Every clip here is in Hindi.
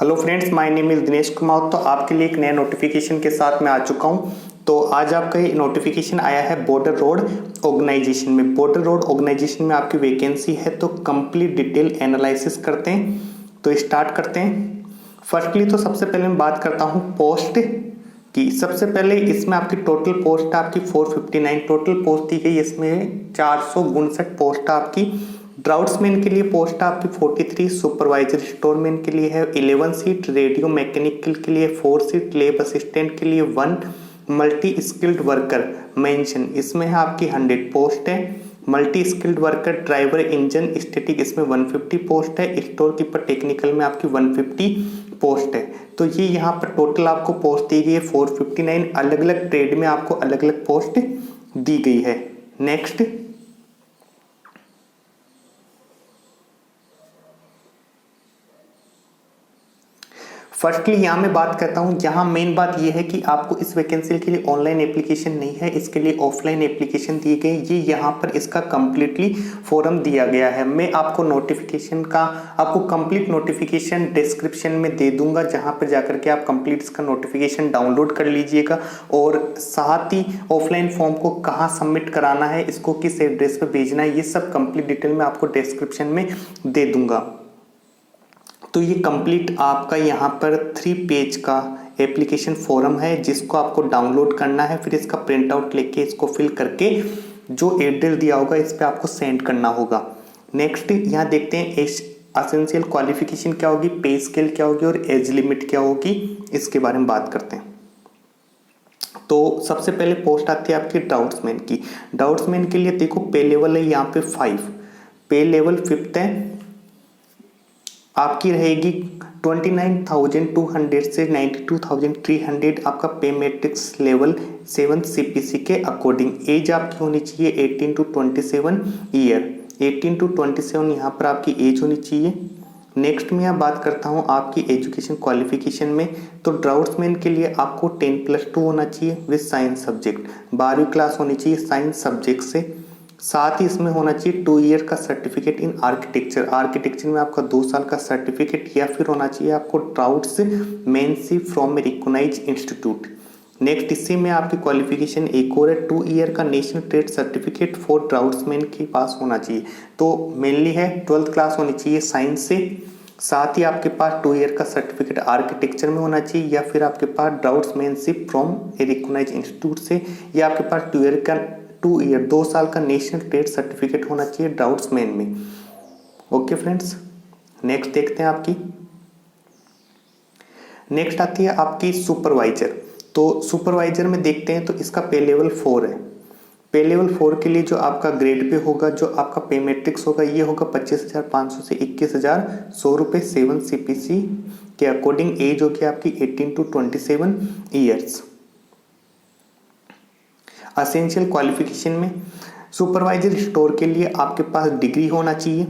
Hello friends, my name is Dinesh Kumar. तो आपके लिए एक नया नोटिफिकेशन के साथ मैं आ चुका हूं। तो आज आपका ये नोटिफिकेशन आया है बॉर्डर रोड ऑर्गेनाइजेशन में। बॉर्डर रोड ऑर्गेनाइजेशन में आपकी वैकेंसी है, तो कंप्लीट डिटेल एनालिसिस करते हैं। तो स्टार्ट करते हैं। फर्स्टली तो सबसे पहले मैं बात करता हूं पोस्ट की। सबसे पहले इसमें आपकी टोटल पोस्ट आपकी 459 टोटल पोस्ट दी गई। इसमें 459 पोस्ट आपकी ड्राउट्समैन के लिए पोस्ट आपकी 43, सुपरवाइजर स्टोरमैन के लिए है 11 सीट, रेडियो मैकेनिकल के लिए 4 सीट, लैब असिस्टेंट के लिए 1, मल्टी स्किल्ड वर्कर मेंशन इसमें है आपकी 100 पोस्ट है। Multi skilled worker driver engine static इसमें 150 पोस्ट है। स्टोर कीपर टेक्निकल में आपकी 150 पोस्ट है। तो ये यहाँ पर टोटल आपको पोस्ट दी गई है 459। अलग अलग ट्रेड में आपको अलग अलग पोस्ट दी गई है। नेक्स्ट फर्स्टली यहाँ मैं बात करता हूँ। यहाँ मेन बात यह है कि आपको इस वैकेंसी के लिए ऑनलाइन एप्लीकेशन नहीं है, इसके लिए ऑफलाइन एप्लीकेशन दी गई। ये यहाँ पर इसका कंप्लीटली फॉर्म दिया गया है। मैं आपको नोटिफिकेशन का आपको कंप्लीट नोटिफिकेशन डिस्क्रिप्शन में दे दूंगा, जहाँ पर जाकर के आप कंप्लीट इसका नोटिफिकेशन डाउनलोड कर लीजिएगा। और साथ ही ऑफलाइन फॉर्म को कहाँ सबमिट कराना है, इसको किस एड्रेस पर भेजना है, ये सब कंप्लीट डिटेल में आपको डिस्क्रिप्शन में दे दूंगा। तो ये कंप्लीट आपका यहाँ पर 3 पेज का एप्लीकेशन फॉर्म है, जिसको आपको डाउनलोड करना है। फिर इसका प्रिंट आउट लेके इसको फिल करके जो एड्रेस दिया होगा इस पर आपको सेंड करना होगा। नेक्स्ट यहाँ देखते हैं एसेंशियल क्वालिफिकेशन क्या होगी, पे स्केल क्या होगी और एज लिमिट क्या होगी, इसके बारे में बात करते हैं। तो सबसे पहले पोस्ट आती है आपकी डाउट्समैन की। डाउट्समैन के लिए देखो पे लेवल है यहाँ पे 5, पे लेवल 5th है। आपकी रहेगी 29,200 से 92,300 आपका पे मैट्रिक्स लेवल 7 सीपीसी के अकॉर्डिंग। एज आपकी होनी चाहिए 18 to 27 ईयर। 18 to 27 यहाँ पर आपकी एज होनी चाहिए। नेक्स्ट में यहाँ बात करता हूँ आपकी एजुकेशन क्वालिफिकेशन में। तो ड्राउट्समैन के लिए आपको 10+2 होना चाहिए विद साइंस सब्जेक्ट। 12वीं क्लास होनी चाहिए साइंस सब्जेक्ट से। साथ ही इसमें होना चाहिए 2 ईयर का सर्टिफिकेट इन आर्किटेक्चर। आर्किटेक्चर में आपका 2 साल का सर्टिफिकेट, या फिर होना चाहिए आपको draughtsmanship from a recognised institute. Next इसी में आपकी क्वालिफिकेशन एक और है, 2 ईयर का नेशनल ट्रेड सर्टिफिकेट फॉर ड्राउट्समैन के पास होना चाहिए। तो मेनली है 12th क्लास होनी चाहिए साइंस से। साथ ही आपके पास 2 ईयर का सर्टिफिकेट आर्किटेक्चर में होना चाहिए, या फिर आपके पास ड्राउट्समैनशिप फ्रॉम ए रिकॉग्नाइज्ड इंस्टीट्यूट से, या आपके पास 2 साल का नेशनल ट्रेड सर्टिफिकेट होना चाहिए ड्राउट्समैन में। ओके फ्रेंड्स, नेक्स्ट देखते हैं आपकी। नेक्स्ट आती है आपकी सुपरवाइजर। तो सुपरवाइजर में देखते हैं तो इसका पे लेवल 4 है। पे लेवल 4 के लिए जो आपका ग्रेड पे होगा, जो आपका पे मैट्रिक्स होगा, ये होगा 25,500 से 21,100 रुपये 7 सीपीसी के अकॉर्डिंग। एज होगी आपकी 18 to 27 ईयर्स। एसेंशियल क्वालिफिकेशन में सुपरवाइजर स्टोर के लिए आपके पास डिग्री होना चाहिए।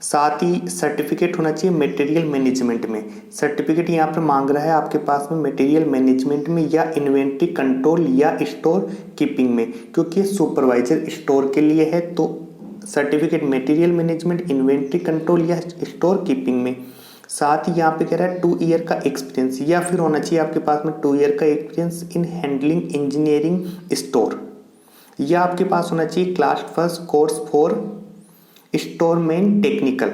साथ ही सर्टिफिकेट होना चाहिए मटेरियल मैनेजमेंट में। सर्टिफिकेट यहाँ पर मांग रहा है आपके पास में मटेरियल मैनेजमेंट में, या इन्वेंट्री कंट्रोल, या स्टोर कीपिंग में। क्योंकि सुपरवाइजर स्टोर के लिए है, तो certificate material management, inventory control या स्टोर कीपिंग में। साथ ही यहाँ पे कह रहा है 2 ईयर का एक्सपीरियंस, या फिर होना चाहिए आपके पास में 2 ईयर का experience in handling engineering store, या आपके पास होना चाहिए class 1 course for storeman technical.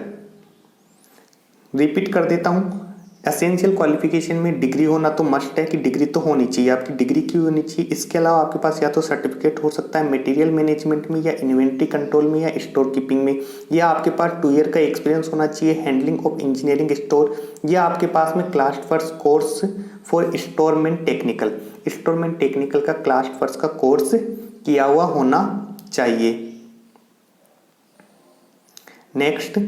Repeat कर देता हूँ, एसेंशियल क्वालिफिकेशन में डिग्री होना तो मस्ट है कि डिग्री तो होनी चाहिए। आपकी डिग्री क्यों होनी चाहिए? इसके अलावा आपके पास या तो सर्टिफिकेट हो सकता है मटेरियल मैनेजमेंट में, या इन्वेंट्री कंट्रोल में, या स्टोर कीपिंग में, या आपके पास 2 ईयर का एक्सपीरियंस होना चाहिए हैंडलिंग ऑफ इंजीनियरिंग स्टोर, या आपके पास में class 1 course for storeman technical. Storeman technical का क्लास 1 का कोर्स किया हुआ होना चाहिए। नेक्स्ट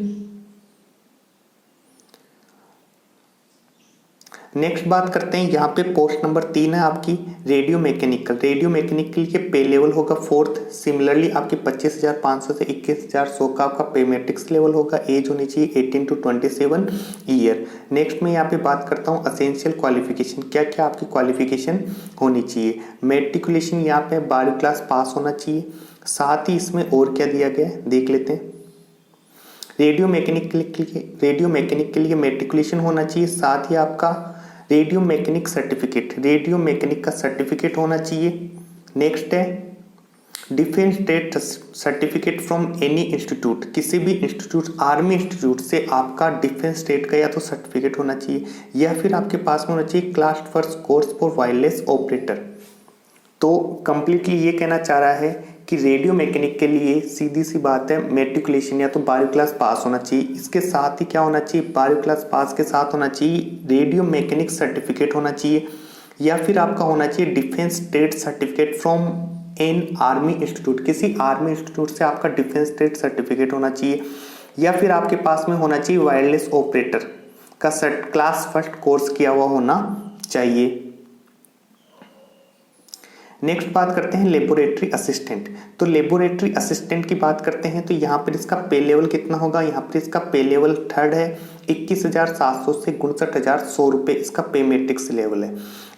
बात करते हैं, यहाँ पे पोस्ट नंबर 3 है आपकी रेडियो मैकेनिकल। रेडियो मैकेनिकल के पे लेवल होगा 4th। सिमिलरली आपके 25,500 से 21,100 का आपका पे मैट्रिक्स लेवल होगा। एज होनी चाहिए 18 to 27 ईयर। नेक्स्ट में यहाँ पे बात करता हूँ एसेंशियल क्वालिफिकेशन, क्या क्या आपकी क्वालिफिकेशन होनी चाहिए। मेट्रिकुलेशन यहाँ पे 12वीं क्लास पास होना चाहिए। साथ ही इसमें और क्या दिया गया है देख लेते हैं। रेडियो मैकेनिक के लिए मैट्रिकुलेशन होना चाहिए, साथ ही आपका रेडियो मैकेनिक का सर्टिफिकेट होना चाहिए। नेक्स्ट है defence state certificate from any institute, किसी भी इंस्टीट्यूट, आर्मी इंस्टीट्यूट से आपका डिफेंस स्टेट का या तो सर्टिफिकेट होना चाहिए या फिर आपके पास में होना चाहिए class first course for wireless operator. तो कंप्लीटली ये कहना चाह रहा है कि रेडियो मैकेनिक के लिए सीधी सी बात है मैट्रिकुलेशन या तो 12वीं क्लास पास होना चाहिए, इसके साथ ही क्या होना चाहिए, 12वीं क्लास पास के साथ होना चाहिए रेडियो मैकेनिक सर्टिफिकेट होना चाहिए, या फिर आपका होना चाहिए defence state certificate from an army institute, किसी आर्मी इंस्टीट्यूट से आपका डिफेंस स्टेट सर्टिफिकेट होना चाहिए, या फिर आपके पास में होना चाहिए वायरलेस ऑपरेटर का क्लास फर्स्ट कोर्स किया हुआ होना चाहिए। नेक्स्ट बात करते हैं लेबोरेटरी असिस्टेंट। तो लेबोरेटरी असिस्टेंट की बात करते हैं तो यहाँ पर इसका पे लेवल कितना होगा, यहाँ पर इसका पे लेवल 3rd है, 21,700 से 59,100 रुपये इसका पे मैट्रिक्स लेवल है।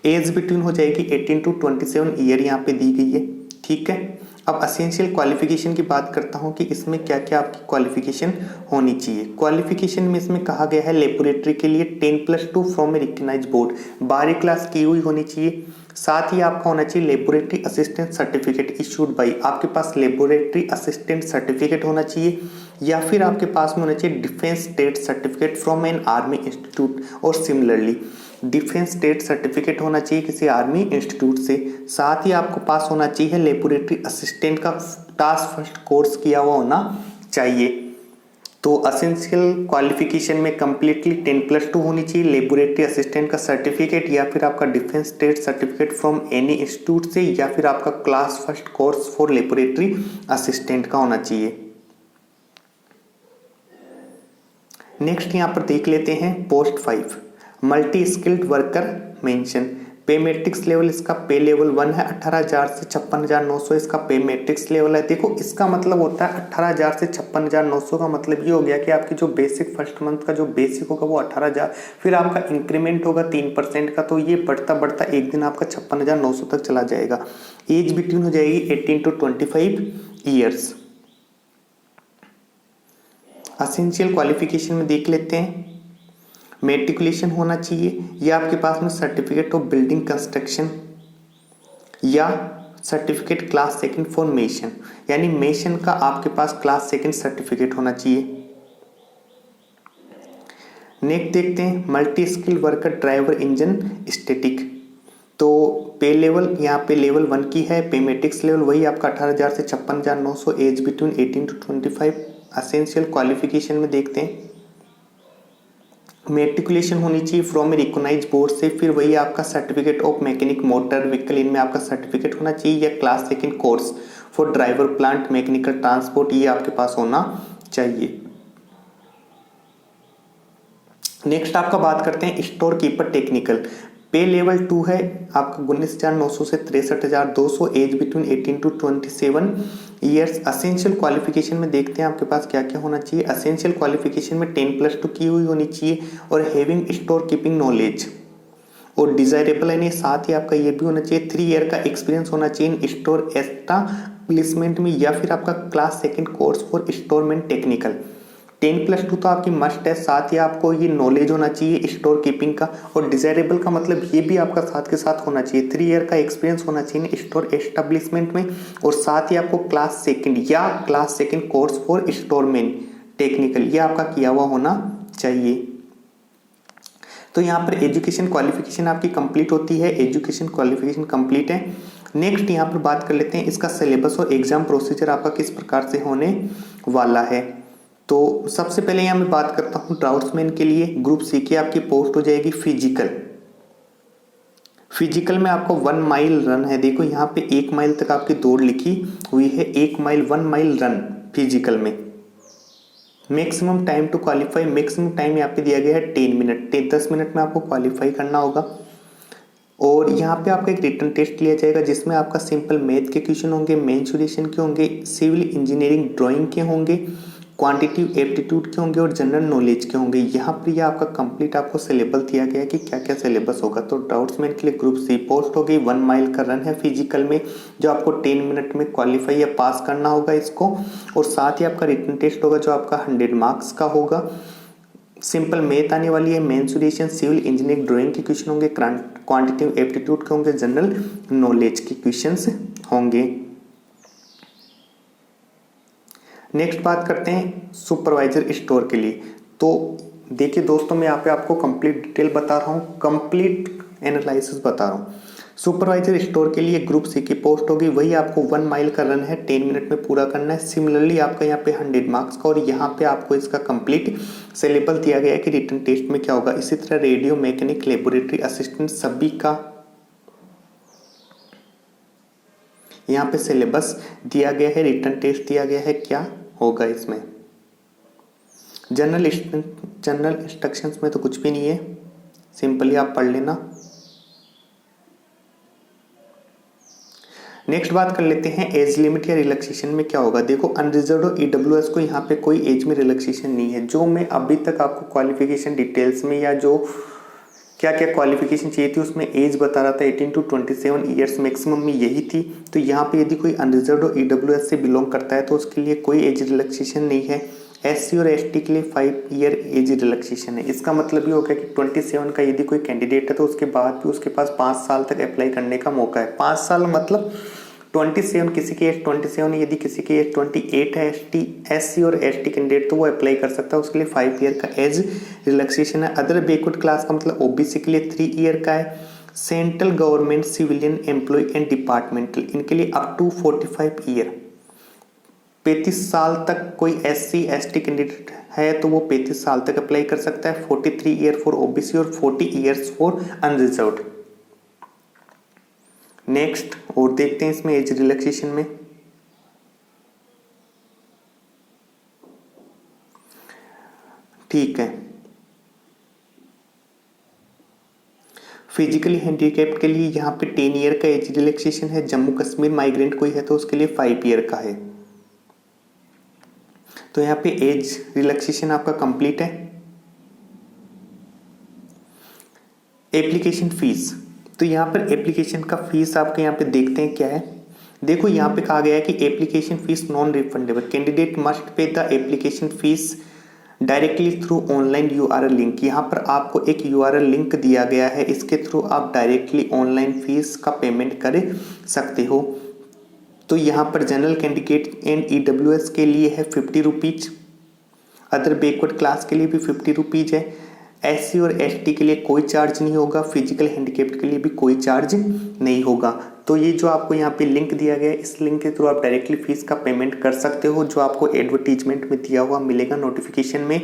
एज बिटवीन हो जाएगी 18 to 27 ईयर यहाँ पे दी गई है, ठीक है। अब असेंशियल क्वालिफिकेशन की बात करता हूँ कि इसमें क्या क्या आपकी क्वालिफिकेशन होनी चाहिए। क्वालिफिकेशन में इसमें कहा गया है लेबोरेटरी के लिए 10+2 फ्रॉम ए रिकग्नाइज बोर्ड, 12वीं क्लास की हुई होनी चाहिए। साथ ही आपका होना चाहिए laboratory assistant certificate issued by, आपके पास लेबोरेटरी असिस्टेंट सर्टिफिकेट होना चाहिए, या फिर आपके पास में होना चाहिए defence state certificate from an army institute, और सिमिलरली डिफेंस स्टेट सर्टिफिकेट होना चाहिए किसी आर्मी इंस्टीट्यूट से। साथ ही आपको पास होना चाहिए लेबोरेटरी असिस्टेंट का टास्क फर्स्ट कोर्स किया हुआ होना चाहिए। तो असेंशियल क्वालिफिकेशन में कंप्लीटली 10+2 होनी चाहिए, लेबोरेटरी असिस्टेंट का सर्टिफिकेट, या फिर आपका defence state certificate from any institute से, या फिर आपका class first course for laboratory assistant का होना चाहिए। नेक्स्ट यहाँ पर देख लेते हैं post 5 multi skilled worker mention. पे मैट्रिक्स लेवल इसका पे लेवल 1 है, 18,000 से 56,900 इसका पे मैट्रिक्स लेवल है। देखो इसका मतलब होता है 18,000 से 56,900 का मतलब ये हो गया कि आपकी जो बेसिक फर्स्ट मंथ का जो बेसिक होगा वो 18,000, फिर आपका इंक्रीमेंट होगा 3% का, तो ये बढ़ता बढ़ता एक दिन आपका 56,900 तक चला जाएगा। एज बिटवीन हो जाएगी 18 to 25 ईयर्स। असेंशियल क्वालिफिकेशन में देख लेते हैं, मैट्रिकुलेशन होना चाहिए, या आपके पास में सर्टिफिकेट ऑफ बिल्डिंग कंस्ट्रक्शन या सर्टिफिकेट क्लास 2 फॉर मेसन, यानी मेसन का आपके पास क्लास 2 सर्टिफिकेट होना चाहिए। नेक्स्ट देखते हैं multi skill worker driver engine static. तो पे लेवल यहाँ पे लेवल 1 की है, पे मैट्रिक्स लेवल वही आपका 18,000 से 56,900, age between 18 to 25। Essential qualification में देखते हैं मैट्रिकुलेशन होनी चाहिए फ्रॉम ए रिकॉग्नाइज बोर्ड से, फिर वही आपका certificate of mechanic motor vehicle इनमें आपका सर्टिफिकेट होना चाहिए, या class 2 course for driver plant mechanical transport ये आपके पास होना चाहिए। नेक्स्ट आपका बात करते हैं store keeper technical. Pay level 2 है आपका 19,900 से 63,200, age between 18 to 27 years. Essential qualification में देखते हैं आपके पास क्या क्या होना चाहिए। असेंशियल क्वालिफिकेशन में 10+2 की हुई होनी चाहिए, और हैविंग स्टोर कीपिंग नॉलेज और डिजायरेबल है। साथ ही आपका ये भी होना चाहिए 3 ईयर का एक्सपीरियंस होना चाहिए इन स्टोर एस्टाब्लिशमेंट में, या फिर आपका class 2 course for storeman technical. 10+2 तो आपकी मस्ट है, साथ ही आपको ये नॉलेज होना चाहिए स्टोर कीपिंग का, और डिजायरेबल का मतलब ये भी आपका साथ के साथ होना चाहिए 3 ईयर का एक्सपीरियंस होना चाहिए स्टोर एस्टेब्लिशमेंट में, और साथ ही आपको क्लास 2 या class 2 course for storeman technical ये आपका किया हुआ होना चाहिए। तो यहाँ पर एजुकेशन क्वालिफिकेशन आपकी कंप्लीट होती है, एजुकेशन क्वालिफिकेशन कंप्लीट है। नेक्स्ट यहाँ पर बात कर लेते हैं इसका सिलेबस और एग्जाम प्रोसीजर आपका किस प्रकार से होने वाला है। तो सबसे पहले यहाँ मैं बात करता हूँ ड्राउट्समैन के लिए ग्रुप सी की आपकी पोस्ट हो जाएगी फिजिकल में आपको 1 माइल रन है। देखो यहाँ पे 1 माइल तक आपकी दौड़ लिखी हुई है, 1 माइल रन फिजिकल में। Maximum time to qualify, maximum time यहाँ पे दिया गया है 10 मिनट, 10 मिनट में आपको क्वालिफाई करना होगा। और यहाँ पे आपका एक रिटन टेस्ट लिया जाएगा जिसमें आपका सिंपल मैथ के क्वेश्चन होंगे, मेंसुरेशन के होंगे, सिविल इंजीनियरिंग ड्राइंग के होंगे, क्वांटिटिव एप्टीट्यूड के होंगे और जनरल नॉलेज के होंगे। यहाँ पर यह आपका कंप्लीट आपको सिलेबस दिया गया है कि क्या क्या सिलेबस होगा। तो डाउट्समैन के लिए ग्रुप सी पोस्ट हो गई, 1 माइल का रन है फिजिकल में जो आपको 10 मिनट में क्वालिफाई या पास करना होगा इसको, और साथ ही आपका रिटन टेस्ट होगा जो आपका 100 मार्क्स का होगा। सिंपल मैथ आने वाली है, मेंसुरेशन, सिविल इंजीनियरिंग, ड्राइंग के क्वेश्चन होंगे, क्वांटिटिव एप्टीट्यूड के होंगे, जनरल नॉलेज के क्वेश्चंस होंगे। नेक्स्ट बात करते हैं सुपरवाइजर स्टोर के लिए। तो देखिए दोस्तों, मैं यहाँ पे आपको कंप्लीट डिटेल बता रहा हूँ, कंप्लीट एनालिसिस बता रहा हूँ। सुपरवाइजर स्टोर के लिए ग्रुप सी की पोस्ट होगी, वही आपको 1 माइल का रन है 10 मिनट में पूरा करना है। सिमिलरली आपका यहाँ पे 100 मार्क्स का, और यहाँ पे आपको इसका कंप्लीट सिलेबस दिया गया है कि रिटन टेस्ट में क्या होगा। इसी तरह रेडियो मैकेनिक, लेबोरेटरी असिस्टेंट सभी का यहाँ पे सिलेबस दिया गया है, रिटन टेस्ट दिया गया है, क्या होगा इसमें। जनरल इंस्ट्रक्शंस में तो कुछ भी नहीं है, सिंपली आप पढ़ लेना। नेक्स्ट बात कर लेते हैं एज लिमिट या रिलैक्सेशन में क्या होगा। देखो अनरिजर्व्ड ईडब्ल्यूएस को यहाँ पे कोई एज में रिलैक्सेशन नहीं है। जो मैं अभी तक आपको क्वालिफिकेशन डिटेल्स में या जो क्या क्या क्वालिफिकेशन चाहिए थी उसमें एज बता रहा था 18 to 27 ईयर्स मैक्सिमम में यही थी। तो यहाँ पे यदि कोई अनरिजर्व्ड ईडब्ल्यूएस से बिलोंग करता है तो उसके लिए कोई एज रिलैक्सेशन नहीं है। एससी और एसटी के लिए 5 ईयर एज रिलैक्सेशन है। इसका मतलब ये हो गया कि 27 का यदि कोई कैंडिडेट है तो उसके बाद भी उसके पास 5 साल तक अप्लाई करने का मौका है। 5 साल मतलब 27, किसी की एज 27 है, यदि किसी की एज 28 है एससी और एसटी कैंडिडेट तो वो अप्लाई कर सकता है, उसके लिए 5 ईयर का एज रिलैक्सेशन है। अदर बैकवर्ड क्लास का मतलब ओबीसी के लिए 3 ईयर का है। Central government civilian employee and departmental इनके लिए अप टू 45 ईयर, 35 साल तक कोई एससी एसटी कैंडिडेट है तो वो 35 साल तक अप्लाई कर सकता है। 43 ईयर फॉर ओबीसी और 40 ईयर्स फॉर अनरिजर्व्ड। नेक्स्ट और देखते हैं इसमें एज रिलैक्सेशन में। ठीक है, फिजिकली हैंडीकैप्ड के लिए यहाँ पे 10 ईयर का एज रिलैक्सेशन है। जम्मू कश्मीर माइग्रेंट कोई है तो उसके लिए 5 ईयर का है। तो यहाँ पे एज रिलैक्सेशन आपका कंप्लीट है। एप्लीकेशन फीस, तो यहाँ पर एप्लीकेशन का फीस आपके यहाँ पे देखते हैं क्या है। देखो यहाँ पे कहा गया है कि application fees non refundable, candidate must pay the application fees directly through online URL link. यहाँ पर आपको एक यूआरएल लिंक दिया गया है, इसके थ्रू आप डायरेक्टली ऑनलाइन फीस का पेमेंट कर सकते हो। तो यहाँ पर जनरल कैंडिडेट एंड ईडब्ल्यूएस के लिए है 50 रुपीज, अदर बैकवर्ड क्लास के लिए भी 50 रुपीज है। एससी और एसटी के लिए कोई चार्ज नहीं होगा, फिजिकल हैंडीकैप्ड के लिए भी कोई चार्ज नहीं होगा। तो ये जो आपको यहाँ पे लिंक दिया गया है, इस लिंक के थ्रू आप डायरेक्टली फीस का पेमेंट कर सकते हो, जो आपको एडवर्टीजमेंट में दिया हुआ मिलेगा नोटिफिकेशन में।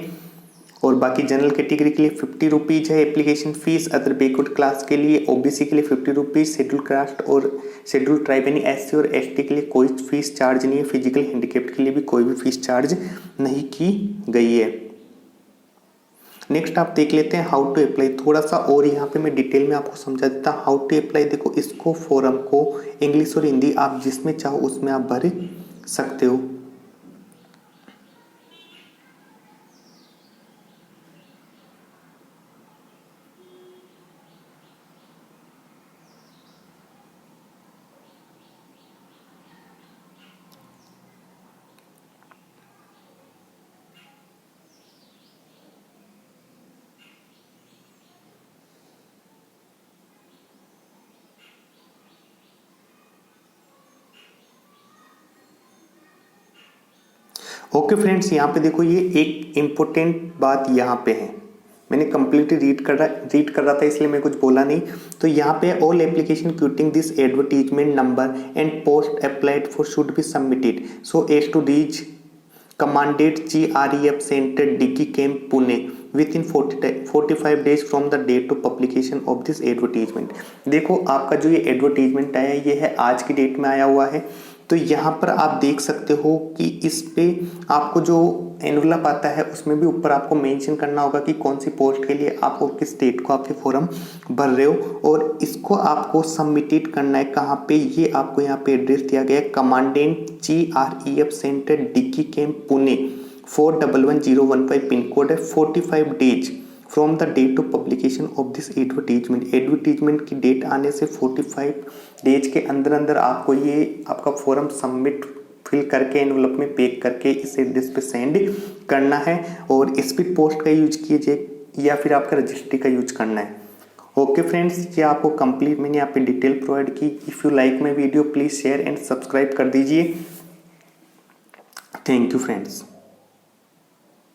और बाकी जनरल कैटेगरी के लिए 50 रुपीज है application fees, other backward class के लिए ओबीसी के लिए 50 रुपीज, शेड्यूल कास्ट और शेड्यूल ट्राइब यानी एससी और एसटी के लिए कोई फीस चार्ज नहीं है, फिजिकल हैंडीकैप्ड के लिए भी कोई भी फीस चार्ज नहीं की गई है। नेक्स्ट आप देख लेते हैं हाउ टू अप्लाई। थोड़ा सा और यहाँ पे मैं डिटेल में आपको समझा देता हूँ हाउ टू अप्लाई। देखो इसको फॉर्म को इंग्लिश और हिंदी आप जिसमें चाहो उसमें आप भर सकते हो। ओके फ्रेंड्स, यहाँ पे देखो ये एक इम्पोर्टेंट बात यहाँ पे है, मैंने कंप्लीटली रीड कर रहा था इसलिए मैं कुछ बोला नहीं। तो यहाँ पे all application quoting this advertisement number and post applied for should be submitted so as to reach commandant GREF centre Dighi camp Pune within 45 days from the date of publication of this advertisement. देखो आपका जो ये एडवर्टीजमेंट आया है ये है आज की डेट में आया हुआ है। तो यहाँ पर आप देख सकते हो कि इस पे आपको जो एनवलप आता है उसमें भी ऊपर आपको मेंशन करना होगा कि कौन सी पोस्ट के लिए आप और किस डेट को आपके फॉर्म भर रहे हो, और इसको आपको सबमिटेड करना है कहाँ पे, ये आपको यहाँ पे एड्रेस दिया गया है, commandant GREF centre Dighi camp Pune 411015 pin code है। 45 days from the date of publication of this advertisement, advertisement की डेट आने से 45 डेज के अंदर अंदर आपको ये आपका फॉर्म सबमिट फिल करके एनवलप में पैक करके इस एड्रेस पे सेंड करना है। और स्पीड पोस्ट का यूज कीजिए या फिर आपका रजिस्ट्री का यूज करना है। ओके फ्रेंड्स, ये आपको कंप्लीट मैंने यहाँ पे डिटेल प्रोवाइड की। If you like my video please share and subscribe कर दीजिए। Thank you friends.